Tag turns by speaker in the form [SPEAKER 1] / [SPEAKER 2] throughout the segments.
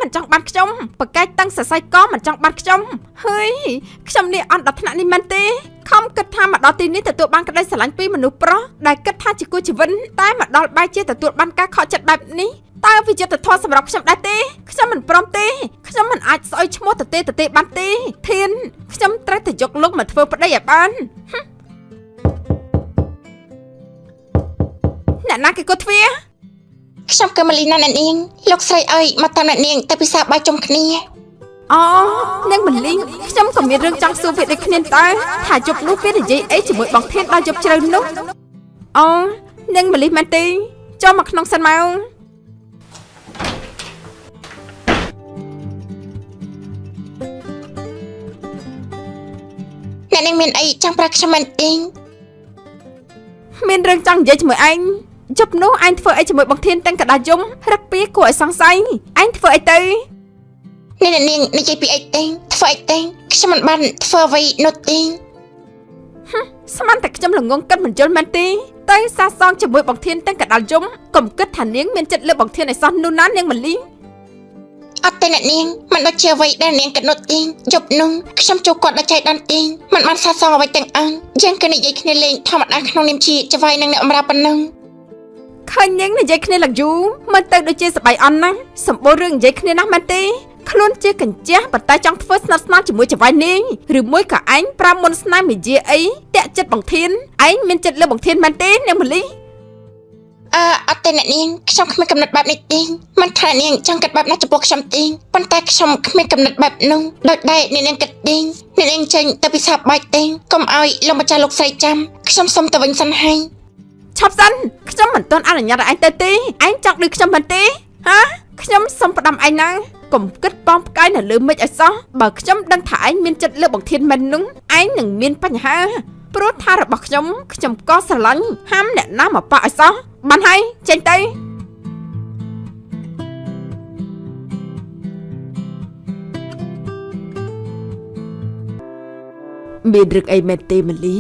[SPEAKER 1] មិនចង់បានខ្ញុំបកកាយតាំងសរសៃកមិនចង់បានខ្ញុំហើយខ្ញុំនេះអត់ដល់ថ្នាក់នេះមែនទេខំគិតថាមកដល់ទីនេះទទួលបានក្តីស្រឡាញ់ពីមនុស្សប្រុសដែលគិតថាជាគូជីវិតតែមកដល់បែរជាទទួលបានការខកចិត្តបែបនេះតើវាយុត្តិធម៌សម្រាប់ខ្ញុំដែរទេខ្ញុំមិនព្រមទេខ្ញុំមិនអាចស្អុយឈ្មោះទៅទេបានទេធានខ្ញុំត្រូវតែយកលោកមកធ្វើប្តីឲ្យបានអ្នកណាគេគាត់ទ្វារ
[SPEAKER 2] ខ្ញុំគឺម៉ាលីណាអ្នកនាងលោកស្រីអើយមកតាមអ្នកនាងទៅពិសាបាយជុំគ្នា
[SPEAKER 1] អូនាងម៉ាលីខ្ញុំក៏មានរឿងចង់សួរវាដូចគ្នាតើថាយប់នោះវានិយាយអីជាមួយបងធានដល់យប់ជ្រៅនោះអូនាងម៉ាលីមែនទេចូលមកក្នុងសិនមក
[SPEAKER 2] អ្នកនាងមានអីចង់ប្រាប់ខ្ញុំមែនទេ
[SPEAKER 1] មានរឿងចង់និយាយជាមួយឯងយប់នោះឯងធ្វើអីជាមួយបងធានទាំងកដាយំរឹកពីគួរឲ្យសង្ស័យឯងធ្វើអីទៅ
[SPEAKER 2] អ្នកនាងនិយាយពីអីទេធ្វើអីទេខ្ញុំមិនបានធ្វើអ្វីនោះទេ
[SPEAKER 1] ស្មានតែខ្ញុំល្ងងគិតមិនយល់មែនទេតែសាសងជាមួយបងធានទាំងកដាយំកុំគិតថានាងមានចិត្តលើបងធានឲ្យសោះនោះណានាងម៉ាលី
[SPEAKER 2] អត់ទេអ្នកនាងមិនដូចជាអ្វីដែលនាងគិតនោះទេយប់នោះខ្ញុំចូលគាត់ដល់ចៃដន្យទេមិនបានសាសងអ្វីទាំងអស់យ៉ាងគឺនិយាយគ្នាលេងធម្មតាក្នុងនាមជាចៅហ្វាយនិងអ្នកបម្រើប៉ុណ្ណឹង
[SPEAKER 1] ឃើញនាងនិយាយគ្នាឡើងយូរមើលទៅដូចជាសប្បាយអន់ណាស់សម្បូររឿងនិយាយគ្នាណាស់មែនទេខ្លួនជាកញ្ចាស់ប៉ុន្តែចង់ធ្វើស្និទ្ធស្នាលជាមួយចៅហ្វាយនាងឬមួយក៏ឯងប្រាំមុនស្នេហ៍មាយាអីតាក់ចិត្តបងធានឯងមានចិត្តលើបងធានមែនទេនាងម៉ាលី
[SPEAKER 2] អត់ទេអ្នកនាងខ្ញុំគ្មានកំណត់បែបនេះទេមិនថានាងចង់គិតបែបណាចំពោះខ្ញុំទេប៉ុន្តែខ្ញុំគ្មានកំណត់បែបនោះដូចដែរអ្នកនាងគិតទេអ្នកនាងចេញទៅពិសាបាយទេកុំឲ្យលោកម្ចាស់លោកស្រីចាំខ្ញុំសុំទៅវិញសិនហើយ
[SPEAKER 1] ឆាប់សិនខ្ញុំមិនទាន់អនុញ្ញាតឲ្យឯងទៅទេឯងចង់ដូចខ្ញុំមែនទេហាខ្ញុំសុំផ្ដាំឯងណាកុំគិតប៉ងផ្កាយនៅលើមេឃឲ្យសោះបើខ្ញុំដឹងថាឯងមានចិត្តលើបងធានមែននោះឯងនឹងមានបញ្ហាព្រោះថារបស់ខ្ញុំក៏ស្រឡាញ់ហាមអ្នកណាមកប៉ាក់ឲ្យសោះបានហើយចេញទៅមានរឿងអីមែនទេម៉ាលី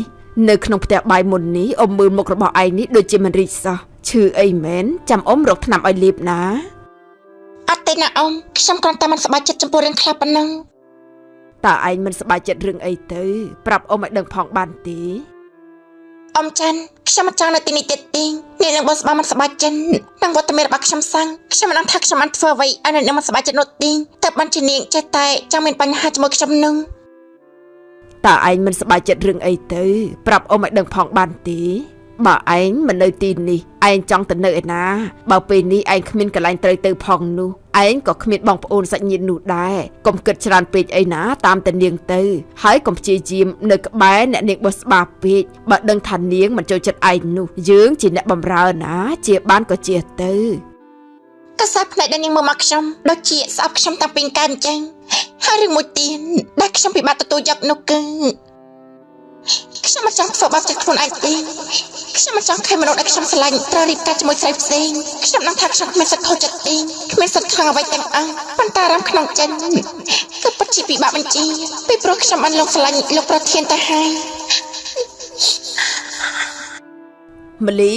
[SPEAKER 1] នៅក្នុងផ្ទះបាយមុននេះអ៊ំមើលមុខរបស់ឯងនេះដូចជាមិនរីកសោះឈឺអីមែនចាំអ៊ំរកថ្នាំឲ្យលាបណា
[SPEAKER 2] អត់ទេណាអ៊ំខ្ញុំគ្រាន់តែមិនសប្បាយចិត្តចំពោះរឿងខ្លះប៉ុណ្ណឹង
[SPEAKER 1] តើឯងមិនសប្បាយចិត្តរឿងអីទៅប្រាប់អ៊ំឲ្យដឹងផងបានទេ
[SPEAKER 2] អ៊ំចាន់ខ្ញុំមិនចង់នៅទីនេះទៀតទេអ្នកនឹងបោះស្បាមិនសប្បាយចិត្តនឹងវត្តមានរបស់ខ្ញុំសាំងខ្ញុំមិនដឹងថាខ្ញុំបានធ្វើអ្វីឲ្យអ្នកនឹងមិនសប្បាយចិត្តនោះទេតែបានជានាងចេះតែចង់មានបញ្ហាជាមួយខ្ញុំនឹង
[SPEAKER 1] តើឯងមិនសប្បាយចិត្តរឿងអីទៅប្រាប់អ៊ំឲ្យដឹងផងបានទេបើឯងមិននៅទីនេះឯងចង់ទៅនៅឯណាបើពេលនេះឯងគ្មានកន្លែងត្រូវទៅផងនោះឯងក៏គ្មានបងប្អូនសាច់ញាតិនោះដែរកុំគិតច្រើនពេកអីណាតាមតែនាងទៅហើយកុំព្យាយាមនៅក្បែរអ្នកនាងបោះស្បាពេកបើដឹងថានាងមិនចូលចិត្តឯងនោះយើងជាអ្នកបម្រើណាជាបានក៏ជាទៅ
[SPEAKER 2] កសាប់ផ្នែកដែលនាងមើលមកខ្ញុំដូចជាស្អប់ខ្ញុំតាំងពីកើតអញ្ចឹងហើយរឿងមួយទៀតដែលខ្ញុំពិបាកទទួលយកនោះគឺខ្ញុំមិនចង់ធ្វើបាបចិត្តខ្លួនឯងទេខ្ញុំមិនចង់ឃើញមនុស្សដែលខ្ញុំស្រឡាញ់ត្រូវរៀបការជាមួយស្រីផ្សេងខ្ញុំដឹងថាខ្ញុំគ្មានសិទ្ធិខុសចិត្តទេគ្មានសិទ្ធិខឹងអ្វីទាំងអស់ប៉ុន្តែអារម្មណ៍ក្នុងចិត្តគឺពិតជាពិបាកបញ្ជាពីព្រោះខ្ញុំបានលោកស្រឡាញ់លោកប្រធានទៅហើយ
[SPEAKER 1] ម៉ាលី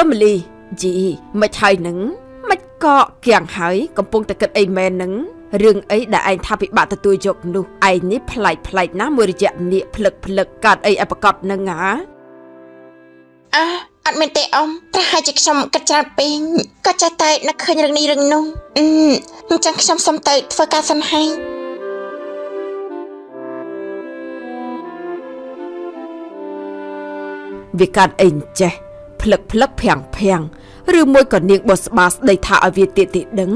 [SPEAKER 1] ម៉ាលីជីមិនហើយនឹងមិនក៏គៀងហើយកំពុងតែគិតអីមែននឹងរឿងអីដែលឯងថាពិបាកទទួលយកនោះឯងនេះប្លែកណាមួយរយៈនេះផ្លឹកកើតអីឲ្យប្រកបនឹងហ៎
[SPEAKER 2] អត់មែនទេអ៊ំប្រហែលជាខ្ញុំគិតច្រើនពេកក៏ចេះតែនឹកឃើញរឿងនេះរឿងនោះអញ្ចឹងខ្ញុំសុំទៅធ្វើការសិនហើយ
[SPEAKER 1] វាកើតអីចេះផ្លឹកភាំងឬមួយក៏នាងបោះស្បាស្ដីថាឲ្យវាទៀតដឹង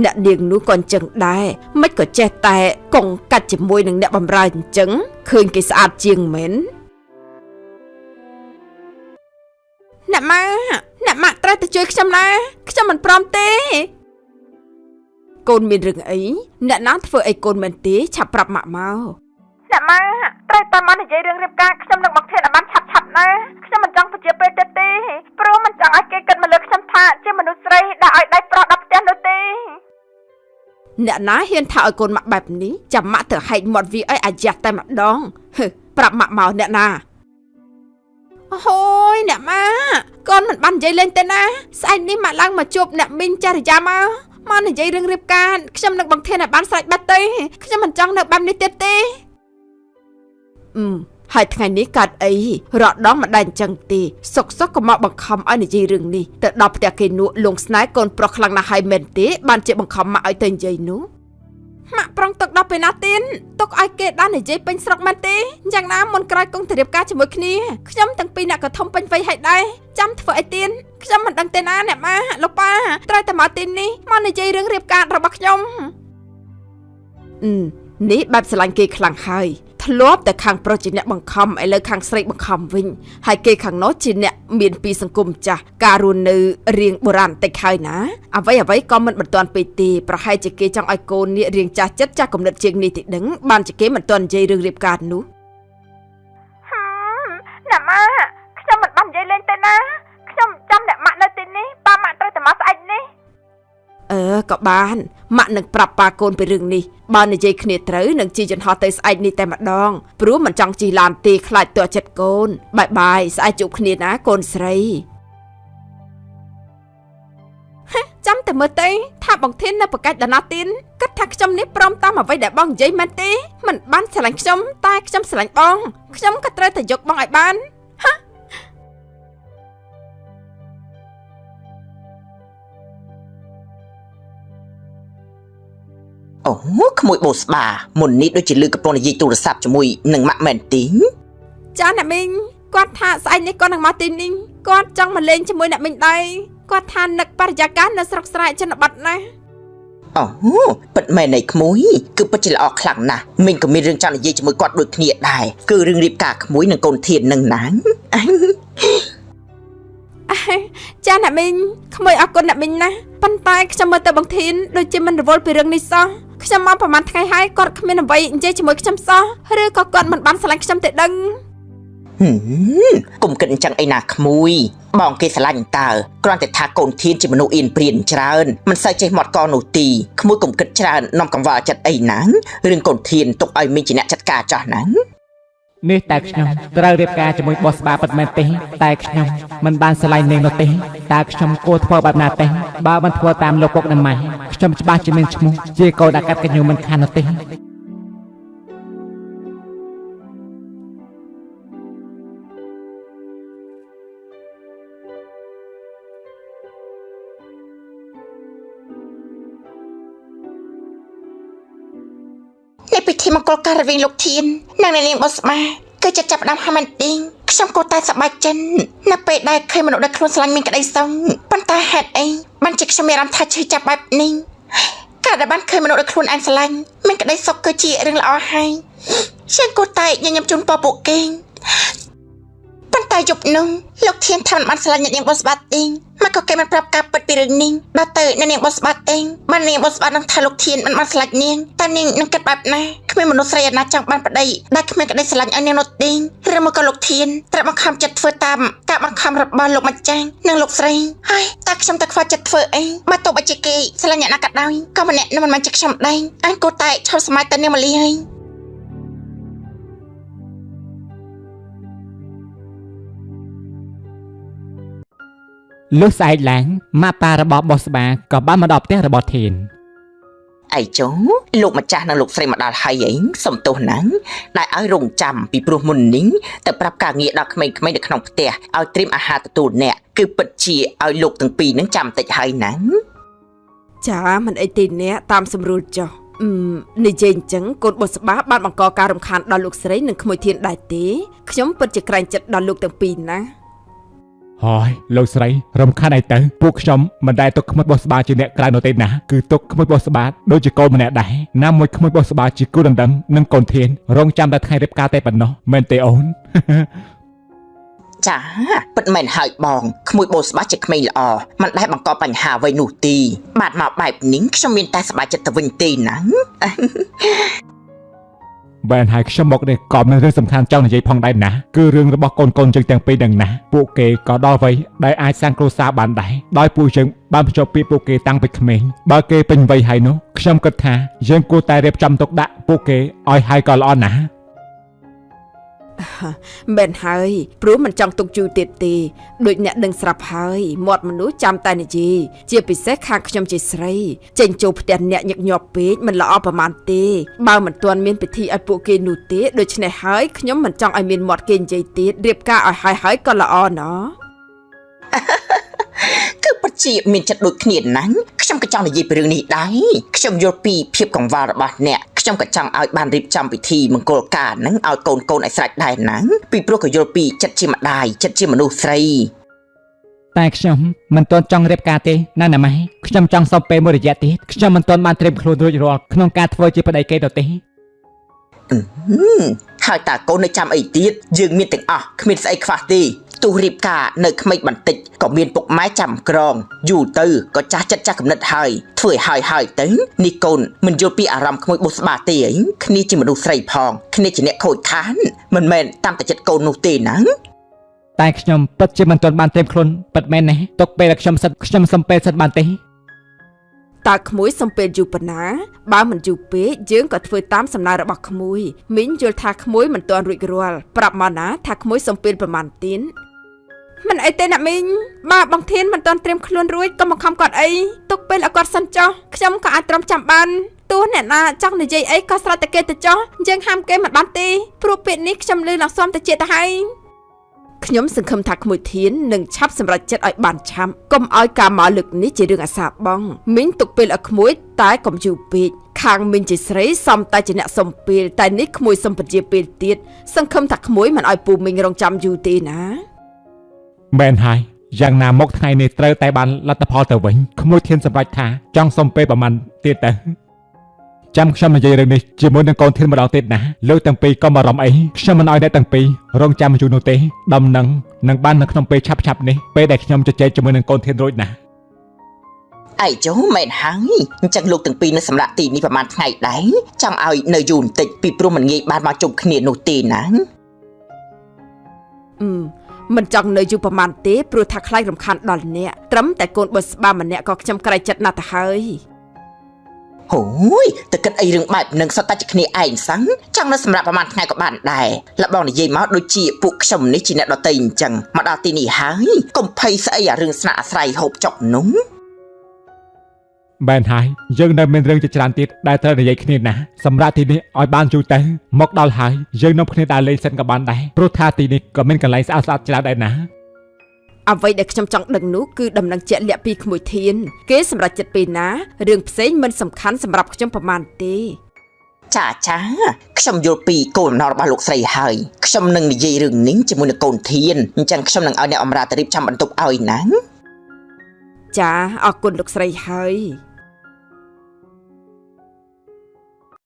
[SPEAKER 1] អ្នកនាងនោះក៏អញ្ចឹងដែរមិនក៏ចេះតែកងកាច់ជាមួយនឹងអ្នកបម្រើអញ្ចឹងឃើញគេស្អាតជាងមែនអ្នកម៉ាក់ត្រូវទៅជួយខ្ញុំណាខ្ញុំមិនព្រមទេកូនមានរឿងអីអ្នកណាធ្វើអីកូនមែនទេឆាប់ប្រាប់ម៉ាក់មកអ្នកម៉ាក់ត្រូវតែមកនិយាយរឿងរៀបការខ្ញុំនឹងមកធានឲ្យបានឆាប់ណាខ្ញុំមិនចង់បញ្ជាពេលទៀតទេព្រោះមិនចង់ឲ្យគេគិតមកលើខ្ញុំថាជាមនុស្សស្រីដែលឲ្យដៃប្រុសដល់ផ្ទះនោះទេអ្នកណាហ៊ានថាឲ្យកូនម៉ាក់បែបនេះចាំម៉ាក់ទៅហែកមាត់វាឲ្យអាយ៉ាស់តែម្ដងប្រាប់ម៉ាក់មកអ្នកណាអូយអ្នកម៉ាក់កូនមិនបាននិយាយលេងទេណាស្អែកនេះម៉ាក់ឡើងមកជួបអ្នកមីងចារិយាមក មកនិយាយរឿងរៀបការខ្ញុំនឹងបង្ធានឲ្យបានស្រេចបាត់ទេខ្ញុំមិនចង់នៅបែបនេះទៀតទេហើយថ្ងៃនេះកើតអីរកដងមិនដែរអញ្ចឹងទេសុកក៏មកបង្ខំឲ្យនិយាយរឿងនេះទៅដល់ផ្ទះគេនោះលងស្នេហ៍កូនប្រុសខ្លាំងណាស់ហើយមែនទេបានជាបង្ខំមកឲ្យទៅនិយាយនោះម៉ាក់ប្រុងទុកដល់ពេលណាទៀតទុកឲ្យគេបាននិយាយពេញស្រុកមែនទេយ៉ាងណាមុនក្រោយគង់ទៅរៀបការជាមួយគ្នាខ្ញុំទាំងពីរអ្នកក៏ធំពេញវ័យហើយដែរចាំធ្វើអីទៀតខ្ញុំមិនដឹងទេណាអ្នកម៉ាលោកប៉ាត្រូវតែមកទីនេះមកនិយាយរឿងរៀបការរបស់ខ្ញុំនេះបែបស្រឡាញ់គេខ្លាំងហើយធ្លាប់តែខាងប្រុសជាអ្នកបង្ខំឥឡូវខាងស្រីបង្ខំវិញហើយគេខាងនោះជាអ្នកមានពីសង្គមចាស់ការរស់នៅរៀងបុរាណតិចហើយណាអ្វីក៏មិនបន្ទាន់ពេកទេប្រហែលជាគេចង់ឲ្យកូននេះរៀងចាស់ចិត្តចាស់គំនិតជាងនេះទីដឹងបានជាគេមិនទាន់និយាយរឿងរៀបការនោះអ្នកម៉ាខ្ញុំមិនបាននិយាយលេងទេណាខ្ញុំចាំអ្នកម៉ាក់នៅទីនេះប៉ាម៉ាក់ត្រូវតែមកស្អែកនេះក៏បានម៉ាក់នឹងប្រាប់ប៉ាកូនពីរឿងនេះបើនិយាយគ្នាត្រូវនឹងជិះយន្តហោះទៅស្អែកនេះតែម្ដងព្រោះមិនចង់ជិះឡានទេខ្លាចទាស់ចិត្តកូនបាយស្អែកជួបគ្នាណាកូនស្រីចាំតែមើលទេថាបងធាននៅប្រកាច់ដណាទៀនគិតថាខ្ញុំនេះព្រមតាមអ្វីដែលបងនិយាយមែនទេមិនបានស្រឡាញ់ខ្ញុំតែខ្ញុំស្រឡាញ់បងខ្ញុំក៏ត្រូវតែយកបងឲ្យបាន
[SPEAKER 2] អូក្មួយបូស្បាមុននេះដូចជាលឺកំពុងនិយាយទូរស័ព្ទជាមួយនឹងម៉ាក់មែនទេ
[SPEAKER 1] ចាអ្នកមីងគាត់ថាស្អែកនេះគាត់នឹងមកទីនេះគាត់ចង់មកលេងជាមួយអ្នកមីងដែរគាត់ថានឹកបរិយាកាសនៅស្រុកស្រែជនបទណា
[SPEAKER 2] អូពិតមែនឯក្មួយគឺពិតជាល្អខ្លាំងណាស់មីងក៏មានរឿងចង់និយាយជាមួយគាត់ដូចគ្នាដែរគឺរឿងរៀបការក្មួយនឹងកូនធាននឹងណា
[SPEAKER 1] ចាអ្នកមីងក្មួយអរគុណអ្នកមីងណាប៉ុន្តែខ្ញុំមើលទៅបងធានដូចជាមិនរវល់ពីរឿងនេះសោះខ្ញុំមកប្រហែលថ្ងៃហើយគាត់គ្មានអ្វីនិយាយជាមួយខ្ញុំសោះឬក៏គាត់មិនបានស្រឡាញ់ខ្ញុំទេដឹង
[SPEAKER 2] កុំគិតអញ្ចឹងអីណាក្មួយបងគេស្រឡាញ់តើគ្រាន់តែថាកូនធានជាមនុស្សអៀនព្រានច្រើនមិនសូវចេះមាត់កនោះទីក្មួយកុំគិតច្រើននាំកង្វល់ចិត្តអីណារឿងកូនធានទុកឲ្យមីងជាអ្នកចាត់ការចោះណា
[SPEAKER 3] នេះតែខ្ញុំត្រូវរៀបការជាមួយបោះស្បាពិតមែនទេតែខ្ញុំមិនបានស្រឡាញ់នាងនោះទេតែខ្ញុំគួរធ្វើបែបណាទេបើមិនធ្វើតាមលោកពុកណាម៉ែខ្ញុំច្បាស់ជាមានឈ្មោះជាកូនអាកាត់កញ្ញូមិនខាននោះទេ
[SPEAKER 2] ในពិធីមង្គលការរវាងលោកធាននិងអ្នកនាងបូស្បាគឺចាត់ចាប់ផ្ដើមហើយមែនទេខ្ញុំក៏តែសប្បាយចិត្តនៅពេលដែលឃើញមនុស្សដែលខ្លួនស្រឡាញ់មានក្តីសង្ឃប៉ុន្តែហេតុអីបានជាខ្ញុំមានអារម្មណ៍ថាឈឺចាប់បែបនេះការដែលបានឃើញមនុស្សដែលខ្លួនឯងស្រឡាញ់មានក្តីសុខគឺជារឿងល្អហើយខ្ញុំក៏តែញញឹមជូនពរពួកគេប៉ុន្តែយប់នោះលោកធានថាមិនបានស្រឡាញ់អ្នកនាងបូស្បាទេមកក៏គេមិនប្រាប់ការពិតពីរឿងនេះដល់ទៅអ្នកនាងបូស្បាទេបាននាងបូស្បានឹងថាលោកធានមិនបានស្រឡាញ់នាងតែនាងនឹងគិតបែបណាគ្មានមនុស្សស្រីណាចង់បានប្តីដែលគ្មានក្តីស្រឡាញ់ឲ្យនាងនោះទេឬមកក៏លោកធានត្រូវបង្ខំចិត្តធ្វើតាមការបង្ខំរបស់លោកម្ចាស់និងលោកស្រីហើយតែខ្ញុំតែខ្វល់ចិត្តធ្វើអីបើទោះបីជាគេស្រឡាញ់អ្នកណាក៏ដោយក៏ម្នាក់នឹងមិនមែនជាខ្ញុំដែរអញក៏តែឈប់សម័យទៅនាងមលីហើយ
[SPEAKER 3] លុះស្អែកឡើងម៉ាក់ប៉ារបស់បោះស្បាក៏បានមកដល់ផ្ទះរបស់ធាន
[SPEAKER 2] ឯចុះលោកម្ចាស់និងលោកស្រីមកដល់ហើយឯងសំទោសណាស់ដែលឲ្យរងចាំពីព្រោះមុននេះទៅប្រាប់ការងារដល់ក្មេងៗនៅក្នុងផ្ទះឲ្យត្រៀមអាហារទទួលអ្នកគឺពិតជាឲ្យលោកទាំងពីរនឹងចាំតិចហើយណា
[SPEAKER 1] ចាមិនអីទេអ្នកតាមសម្រួលចុះនិយាយអញ្ចឹងកូនបូស្បាបានបង្កការរំខានដល់លោកស្រីនិងក្មួយធានដែរទេខ្ញុំពិតជាក្រែងចិត្តដល់លោកទាំងពីរណា
[SPEAKER 3] ហើយលោកស្រីរំខានអីទៅពួកខ្ញុំមិនដែលទុកក្មួយបោះស្បាជាអ្នកក្រៅនោះទេណាគឺទុកក្មួយបោះស្បាដូចជាកូនម្នាក់ដែរណាមួយក្មួយបោះស្បាជាគូដណ្ដឹងនិងកូនធានរងចាំតែថ្ងៃរៀបការតែប៉ុណ្ណោះមែនទេអូន
[SPEAKER 2] ចាពិតមែនហើយបងក្មួយបូស្បាជាក្មេងល្អមិនដែលបង្កបញ្ហាអ្វីនោះទេបាទមកបែបនេះខ្ញុំមានតែសប្បាយចិត្តទៅវិញទេណា
[SPEAKER 3] បែរហើយខ្ញុំមកនេះក៏មានរឿងសំខាន់ចង់និយាយផងដែរណាគឺរឿងរបស់កូនជើងទាំងពីរនឹងណាពួកគេក៏ដល់វ័យដែលអាចសាងគ្រួសារបានដែរដោយពួកយើងបានបញ្ចប់ពីពួកគេតាំងពីក្មេងបើគេពេញវ័យហើយនោះខ្ញុំគិតថាយើងគួរតែរៀបចំទុកដាក់ពួកគេឲ្យហើយក៏ល្អណាស់
[SPEAKER 1] មែនហើយព្រោះមិនចង់ទុកយូរទៀតទេដូចអ្នកដឹងស្រាប់ហើយមាត់មនុស្សចាំតែនិយាយជាពិសេសខាងខ្ញុំជាស្រីចេញចូលផ្ទះអ្នកញឹកញាប់ពេកមិនល្អប្រហែលទេបើមិនទាន់មានពិធីឲ្យពួកគេនោះទេដូច្នេះហើយខ្ញុំមិនចង់ឲ្យមានមាត់គេនិយាយទៀតរៀបការឲ្យហើយក៏ល្អណោះ
[SPEAKER 2] គឺពិតជាមានចិត្តដូចគ្នាណាស់ខ្ញុំក៏ចង់និយាយពីរឿងនេះដែរខ្ញុំយល់ពីភាពកង្វល់របស់អ្នកខ្ញុំក៏ចង់ឲ្យបានរៀបចំពិធីមង្គលការហ្នឹងឲ្យកូនឲ្យស្រេចដែរណាពីព្រោះក៏យល់ពីចិត្តជាម្ដាយចិត្តជាមនុស្សស្រី
[SPEAKER 3] តែខ្ញុំមិនទាន់ចង់រៀបការទេណាម៉ែខ្ញុំចង់សុំពេលមួយរយៈទៀតខ្ញុំមិនទាន់បានត្រៀមខ្លួនរួចរាល់ក្នុងការធ្វើជាប្តីគេទៅទេ
[SPEAKER 2] ហើយតើកូននៅចាំអីទៀតយើងមានទាំងអស់គ្មានស្អីខ្វះទេទោះរៀបការនៅក្មេងបន្តិចក៏មានពុកម៉ែចាំក្រងយូរទៅក៏ចាស់ចិត្តចាស់កំណត់ហើយធ្វើឲ្យហើយទៅនេះកូនមិនយល់ពីអារម្មណ៍ក្មួយបុស្បាទេអីគ្នាជាមនុស្សស្រីផងគ្នាជាអ្នកខូចខានមិនមែនតាមតែចិត្តកូននោះទេណា
[SPEAKER 3] តែខ្ញុំពិតជាមិនទាន់បានត្រៀមខ្លួនពិតមែនណាទុកពេលឲ្យខ្ញុំសំពេលសិនបានទេ
[SPEAKER 1] តើក្មួយសំពេលយូរប៉ុណ្ណាបើមិនយូរពេកយើងក៏ធ្វើតាមសំណើរបស់ក្មួយមីងយល់ថាក្មួយមិនទាន់រួចរាល់ប្រាប់មកណាថាក្មួយសំពេលប្រមាណទៀតមិនអីទេអ្នកមីងបើបងធានមិនទាន់ត្រៀមខ្លួនរួចក៏មកខំគាត់អីទុកពេលឲ្យគាត់សិនចុះខ្ញុំក៏អាចទ្រាំចាំបានទោះអ្នកណាចង់និយាយអីក៏ស្រេចតែគេទៅចុះយើងហាមគេមិនបានទេព្រោះពេលនេះខ្ញុំលឺឡើងសំទៅជាទៅហើយខ្ញុំសង្ឃឹមថាក្មួយធាននឹងឆាប់សម្រេចចិត្តឲ្យបានឆាប់កុំឲ្យការមកលើកនេះជារឿងអាសាបងមីងទុកពេលឲ្យក្មួយតែកុំយូរពេកខាងមីងជាស្រីសំតែជាអ្នកសំពេលតែនេះក្មួយសំពជាពេលទៀតសង្ឃឹមថាក្មួយមិនឲ្យពូមីងរងចាំយូរទេណា
[SPEAKER 3] មែនហើយយ៉ាងណាមកថ្ងៃនេះត្រូវតែបានលទ្ធផលទៅវិញក្មួយធានសម្រេចថាចង់សំពេលប្រហែលទៀតទៅចាំខ្ញុំនិយាយរឿងនេះជាមួយនឹងកូនធានម្ដងទៀតណាលើទាំងពីរក៏អារម្មណ៍អីខ្ញុំមិនឲ្យអ្នកទាំងពីររងចាំយូរនោះទេដំណឹងនឹងបាននៅក្នុងពេលឆាប់នេះពេលដែលខ្ញុំជជែកជាមួយនឹងកូនធានរួចណា
[SPEAKER 2] ឯចុះមែនហើយអញ្ចឹងលោកទាំងពីរនៅសម្រាប់ទីនេះប្រហែលថ្ងៃដែរចង់ឲ្យនៅយូរបន្តិចពីព្រោះមិនងាយបានមកជុំគ្នានោះទេណា
[SPEAKER 1] មិនចង់នៅយូរប្រហែលទេព្រោះថាខ្លាចរំខានដល់អ្នកត្រឹមតែកូនបុស្បាម្នាក់ក៏ខ្ញុំក្រៃចិត្តណាស់ទៅហើយ
[SPEAKER 2] អូយតែគិតអីរឿងបែបនឹងសតតែជាគ្នាឯងសឹងចង់នៅសម្រាប់ប្រហែលថ្ងៃក៏បានដែរលបងនិយាយមកដូចជាពួកខ្ញុំនេះជាអ្នកដតីអញ្ចឹងមកដល់ទីនេះហើយកុំភ័យស្អីអារឿងស្នាក់អាស្រ័យហូបចុកនោះ
[SPEAKER 3] បែនហើយយើងនៅមានរឿងជាច្រើនទៀតដែលត្រូវនិយាយគ្នាណាសម្រាប់ទីនេះឲ្យបានយូរទៅមកដល់ហើយយើងនាំគ្នាដើរលេងសិនក៏បានដែរព្រោះថាទីនេះក៏មានកន្លែងស្អាតច្រើនដែរណា
[SPEAKER 1] អ្វីដែលខ្ញុំចង់ដឹងនោះគឺដំណឹងជាក់លាក់ពីក្មួយធានគេសម្រាប់ចិត្តពេលណារឿងផ្សេងមិនសំខាន់សម្រាប់ខ្ញុំប្រហែលទេ
[SPEAKER 2] ចាខ្ញុំយល់ពីគោលបំណងរបស់លោកស្រីហើយខ្ញុំនឹងនិយាយរឿងនេះជាមួយនឹងកូនធានអញ្ចឹងខ្ញុំនឹងឲ្យអ្នកអមរាទៅរៀបចំបន្ទប់ឲ្យណា
[SPEAKER 1] ចាអរគុណលោកស្រីហើយ